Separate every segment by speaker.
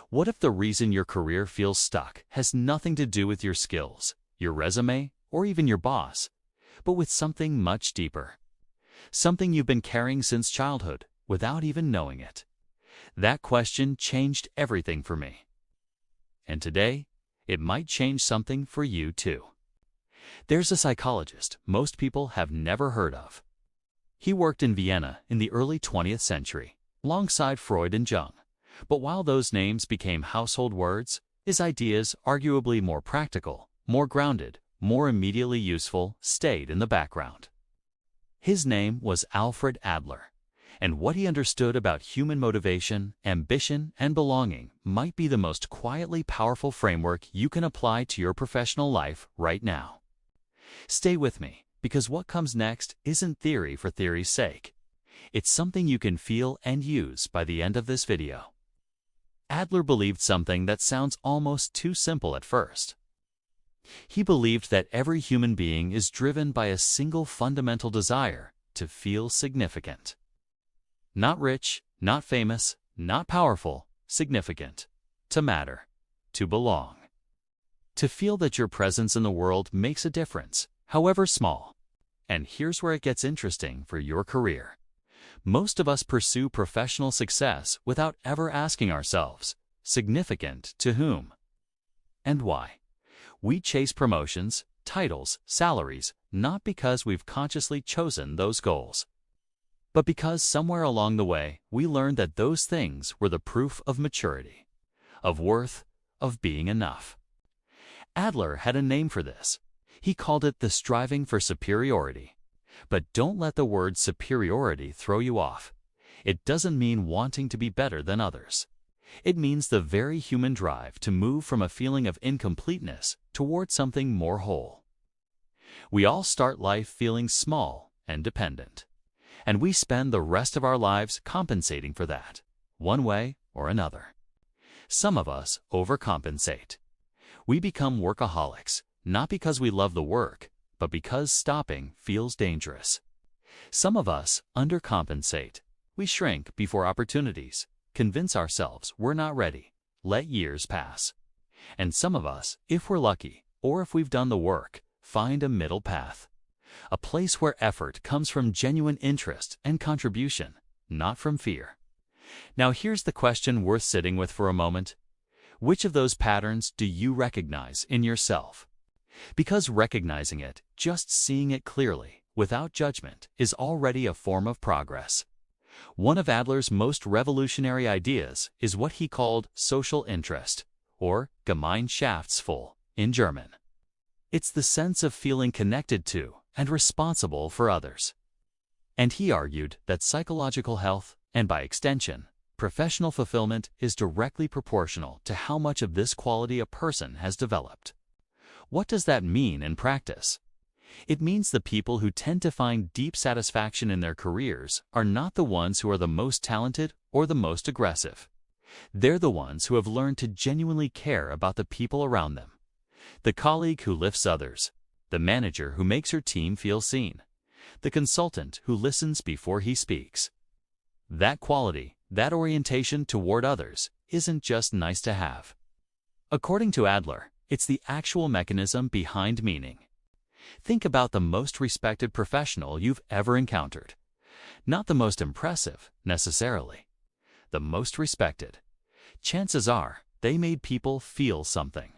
Speaker 1: What if the reason your career feels stuck has nothing to do with your skills, your resume, or even your boss, but with something much deeper? Something you've been carrying since childhood without even knowing it. That question changed everything for me. And today, it might change something for you too. There's a psychologist most people have never heard of. He worked in Vienna in the early 20th century, alongside Freud and Jung. But while those names became household words, his ideas, arguably more practical, more grounded, more immediately useful, stayed in the background. His name was Alfred Adler, and what he understood about human motivation, ambition, and belonging might be the most quietly powerful framework you can apply to your professional life right now. Stay with me, because what comes next isn't theory for theory's sake. It's something you can feel and use by the end of this video. Adler believed something that sounds almost too simple at first. He believed that every human being is driven by a single fundamental desire to feel significant. Not rich, not famous, not powerful, significant. To matter, to belong. To feel that your presence in the world makes a difference, however small. And here's where it gets interesting for your career. Most of us pursue professional success without ever asking ourselves, significant to whom? And why? We chase promotions, titles, salaries, not because we've consciously chosen those goals, but because somewhere along the way we learned that those things were the proof of maturity, of worth, of being enough. Adler had a name for this. He called it the striving for superiority. But don't let the word superiority throw you off. It doesn't mean wanting to be better than others. It means the very human drive to move from a feeling of incompleteness toward something more whole. We all start life feeling small and dependent, and we spend the rest of our lives compensating for that, one way or another. Some of us overcompensate. We become workaholics, not because we love the work, but because stopping feels dangerous. Some of us undercompensate. We shrink before opportunities, convince ourselves we're not ready, let years pass. And some of us, if we're lucky, or if we've done the work, find a middle path. A place where effort comes from genuine interest and contribution, not from fear. Now here's the question worth sitting with for a moment. Which of those patterns do you recognize in yourself? Because recognizing it, just seeing it clearly, without judgment, is already a form of progress. One of Adler's most revolutionary ideas is what he called social interest, or Gemeinschaftsgefühl in German. It's the sense of feeling connected to and responsible for others. And he argued that psychological health, and by extension, professional fulfillment, is directly proportional to how much of this quality a person has developed. What does that mean in practice? It means the people who tend to find deep satisfaction in their careers are not the ones who are the most talented or the most aggressive. They're the ones who have learned to genuinely care about the people around them. The colleague who lifts others, the manager who makes her team feel seen, the consultant who listens before he speaks. That quality, that orientation toward others, isn't just nice to have. According to Adler, it's the actual mechanism behind meaning. Think about the most respected professional you've ever encountered. Not the most impressive, necessarily. The most respected. Chances are, they made people feel something.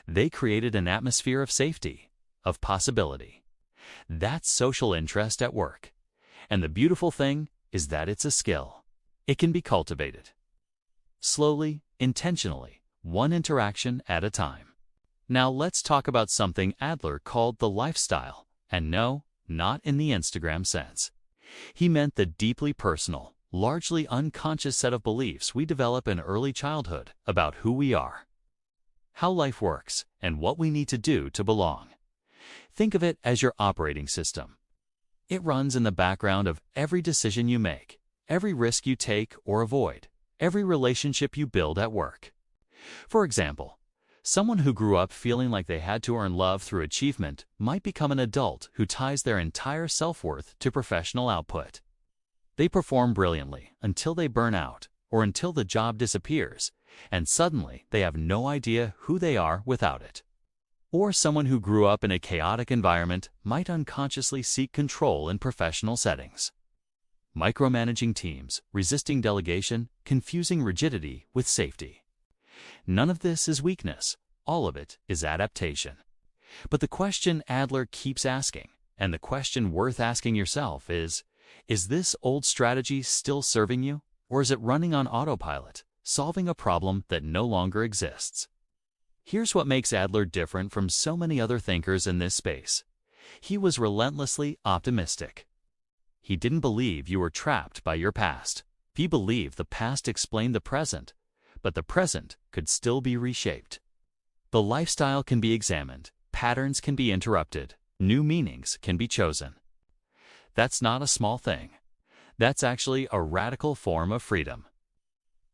Speaker 1: They created an atmosphere of safety, of possibility. That's social interest at work. And the beautiful thing is that it's a skill. It can be cultivated. Slowly, intentionally, one interaction at a time. Now let's talk about something Adler called the lifestyle, and no, not in the Instagram sense. He meant the deeply personal, largely unconscious set of beliefs we develop in early childhood about who we are, how life works, and what we need to do to belong. Think of it as your operating system. It runs in the background of every decision you make, every risk you take or avoid, every relationship you build at work. For example, someone who grew up feeling like they had to earn love through achievement might become an adult who ties their entire self-worth to professional output. They perform brilliantly until they burn out or until the job disappears, and suddenly they have no idea who they are without it. Or someone who grew up in a chaotic environment might unconsciously seek control in professional settings. Micromanaging teams, resisting delegation, confusing rigidity with safety. None of this is weakness. All of it is adaptation. But the question Adler keeps asking, and the question worth asking yourself is this old strategy still serving you, or is it running on autopilot, solving a problem that no longer exists? Here's what makes Adler different from so many other thinkers in this space. He was relentlessly optimistic. He didn't believe you were trapped by your past. He believed the past explained the present, but the present could still be reshaped. The lifestyle can be examined, patterns can be interrupted, new meanings can be chosen. That's not a small thing. That's actually a radical form of freedom.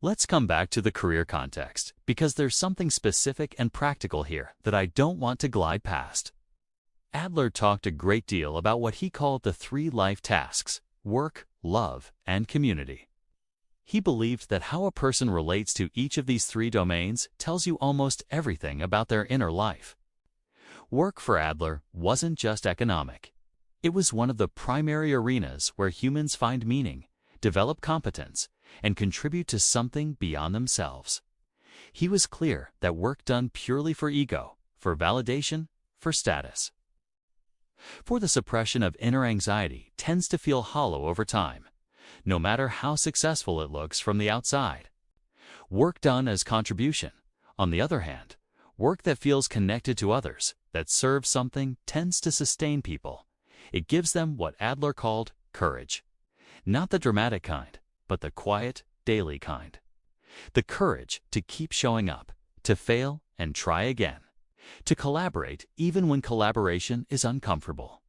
Speaker 1: Let's come back to the career context, because there's something specific and practical here that I don't want to glide past. Adler talked a great deal about what he called the 3 life tasks: work, love, and community. He believed that how a person relates to each of these 3 domains tells you almost everything about their inner life. Work for Adler wasn't just economic. It was one of the primary arenas where humans find meaning, develop competence, and contribute to something beyond themselves. He was clear that work done purely for ego, for validation, for status, for the suppression of inner anxiety tends to feel hollow over time, no matter how successful it looks from the outside. Work done as contribution, on the other hand, work that feels connected to others, that serves something, tends to sustain people. It gives them what Adler called courage. Not the dramatic kind, but the quiet, daily kind. The courage to keep showing up, to fail and try again, to collaborate even when collaboration is uncomfortable.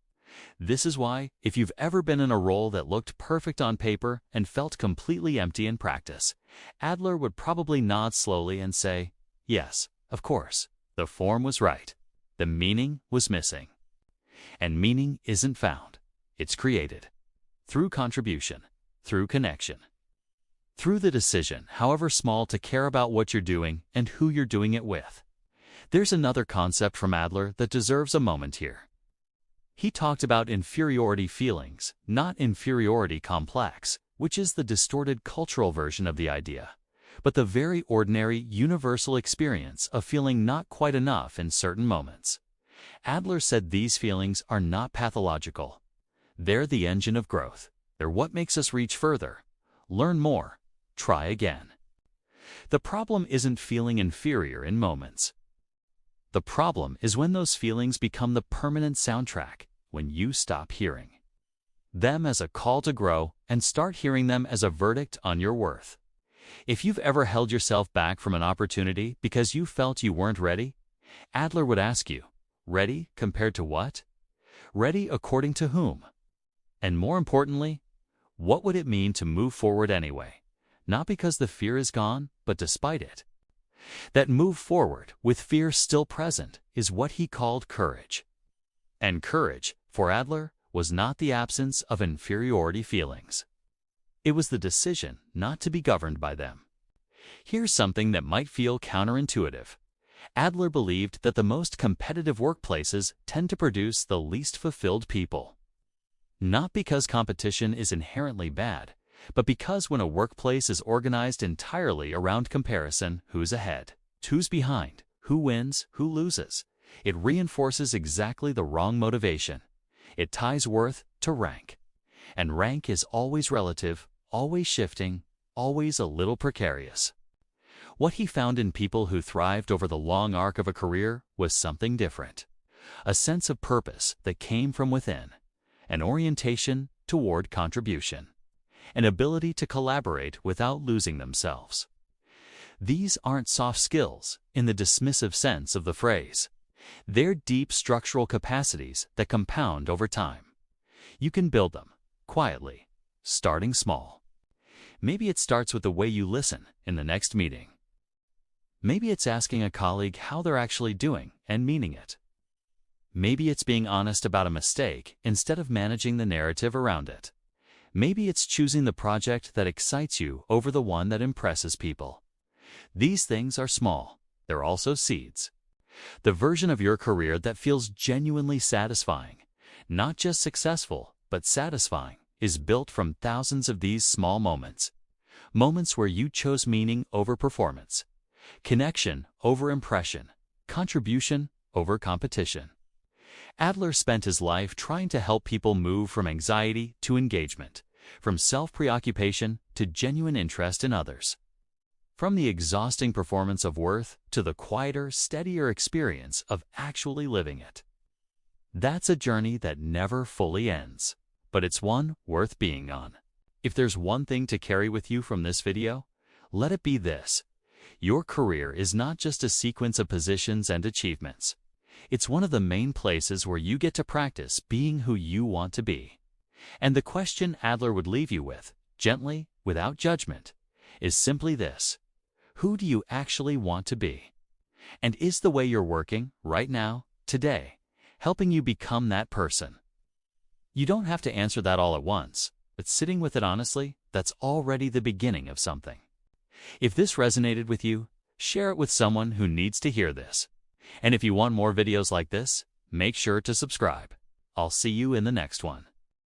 Speaker 1: This is why, if you've ever been in a role that looked perfect on paper and felt completely empty in practice, Adler would probably nod slowly and say, "Yes, of course, the form was right. The meaning was missing." And meaning isn't found. It's created. Through contribution, through connection. Through the decision, however small, to care about what you're doing and who you're doing it with. There's another concept from Adler that deserves a moment here. He talked about inferiority feelings, not inferiority complex, which is the distorted cultural version of the idea, but the very ordinary, universal experience of feeling not quite enough in certain moments. Adler said these feelings are not pathological. They're the engine of growth. They're what makes us reach further, learn more, try again. The problem isn't feeling inferior in moments. The problem is when those feelings become the permanent soundtrack, when you stop hearing them as a call to grow and start hearing them as a verdict on your worth. If you've ever held yourself back from an opportunity because you felt you weren't ready, Adler would ask you, ready compared to what? Ready according to whom? And more importantly, what would it mean to move forward anyway? Not because the fear is gone, but despite it. That move forward, with fear still present, is what he called courage. And courage, for Adler, was not the absence of inferiority feelings. It was the decision not to be governed by them. Here's something that might feel counterintuitive. Adler believed that the most competitive workplaces tend to produce the least fulfilled people. Not because competition is inherently bad, but because when a workplace is organized entirely around comparison, who's ahead, who's behind, who wins, who loses, it reinforces exactly the wrong motivation. It ties worth to rank. And rank is always relative, always shifting, always a little precarious. What he found in people who thrived over the long arc of a career was something different. A sense of purpose that came from within. An orientation toward contribution. An ability to collaborate without losing themselves. These aren't soft skills in the dismissive sense of the phrase. They're deep structural capacities that compound over time. You can build them, quietly, starting small. Maybe it starts with the way you listen in the next meeting. Maybe it's asking a colleague how they're actually doing and meaning it. Maybe it's being honest about a mistake instead of managing the narrative around it. Maybe it's choosing the project that excites you over the one that impresses people. These things are small. They're also seeds. The version of your career that feels genuinely satisfying, not just successful, but satisfying, is built from thousands of these small moments. Moments where you chose meaning over performance, connection over impression, contribution over competition. Adler spent his life trying to help people move from anxiety to engagement, from self-preoccupation to genuine interest in others. From the exhausting performance of worth to the quieter, steadier experience of actually living it. That's a journey that never fully ends, but it's one worth being on. If there's one thing to carry with you from this video, let it be this. Your career is not just a sequence of positions and achievements. It's one of the main places where you get to practice being who you want to be. And the question Adler would leave you with, gently, without judgment, is simply this: who do you actually want to be? And is the way you're working right now, today, helping you become that person? You don't have to answer that all at once, but sitting with it honestly, that's already the beginning of something. If this resonated with you, share it with someone who needs to hear this. And if you want more videos like this, make sure to subscribe. I'll see you in the next one.